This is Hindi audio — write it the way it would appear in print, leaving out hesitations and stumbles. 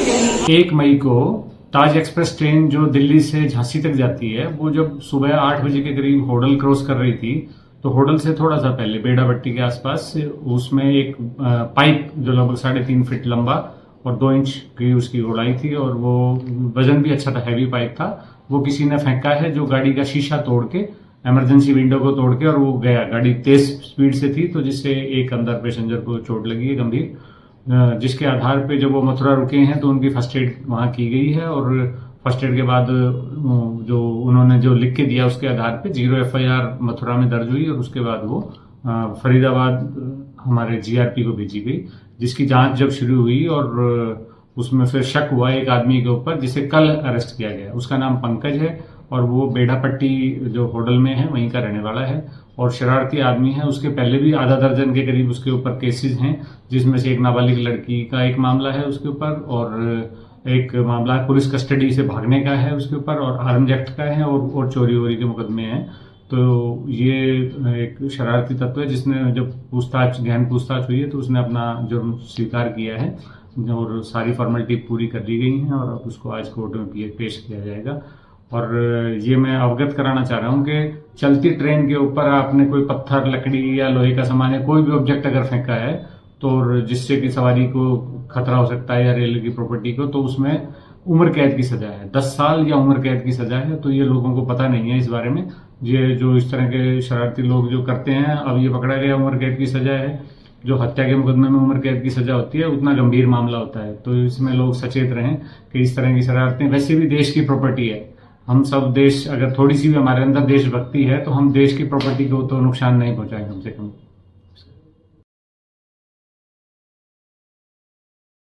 1 मई को ताज एक्सप्रेस ट्रेन जो दिल्ली से झांसी तक जाती है, वो जब सुबह 8 बजे के करीब होडल क्रॉस कर रही थी, तो होडल से थोड़ा सा पहले बेड़ा भट्टी के आसपास उसमें एक पाइप जो लगभग 3.5 फीट लंबा और 2 इंच की उसकी गोलाई थी, और वो वजन भी अच्छा था, हैवी पाइप था। वो किसी ने फेंका है, जो गाड़ी का शीशा तोड़ के, इमरजेंसी विंडो को तोड़ के, और वो गया। गाड़ी तेज स्पीड से थी, तो जिससे एक अंदर पैसेंजर को चोट लगी है गंभीर, जिसके आधार पे जब वो मथुरा रुके हैं तो उनकी फर्स्ट एड वहां की गई है, और फर्स्ट एड के बाद जो उन्होंने जो लिख के दिया उसके आधार पे 0 FIR मथुरा में दर्ज हुई, और उसके बाद वो फरीदाबाद हमारे GRP को भेजी गई, जिसकी जांच जब शुरू हुई और उसमें फिर शक हुआ एक आदमी के ऊपर, जिसे कल अरेस्ट किया गया। उसका नाम पंकज है, और वो बेड़ापट्टी जो होटल में है वहीं का रहने वाला है, और शरारती आदमी है। उसके पहले भी आधा दर्जन के करीब उसके ऊपर केसेस हैं, जिसमें से एक नाबालिग लड़की का एक मामला है उसके ऊपर, और एक मामला पुलिस कस्टडी से भागने का है उसके ऊपर, और आर्म्स एक्ट का है, और चोरी वोरी के मुकदमे हैं। तो ये एक शरारती तत्व है, जिसने जब गहन पूछताछ हुई है तो उसने अपना जुर्म स्वीकार किया है, और सारी फॉर्मेलिटी पूरी कर ली गई हैं, और अब उसको आज कोर्ट में पेश किया जाएगा। और ये मैं अवगत कराना चाह रहा हूँ कि चलती ट्रेन के ऊपर आपने कोई पत्थर, लकड़ी या लोहे का सामान या कोई भी ऑब्जेक्ट अगर फेंका है, तो जिससे कि सवारी को खतरा हो सकता है या रेलवे की प्रॉपर्टी को, तो उसमें उम्र कैद की सजा है, 10 साल या उम्र कैद की सजा है। तो ये लोगों को पता नहीं है इस बारे में। ये जो इस तरह के शरारती लोग जो करते हैं, अब ये पकड़ा गया, उम्र कैद की सजा है। जो हत्या के मुकदमे में उम्र कैद की सजा होती है, उतना गंभीर मामला होता है। तो इसमें लोग सचेत रहें कि इस तरह की शरारतें, वैसे भी देश की प्रॉपर्टी है। हम सब देश, अगर थोड़ी सी भी हमारे अंदर देशभक्ति है, तो हम देश की प्रॉपर्टी को तो नुकसान नहीं पहुंचाएं कम से कम।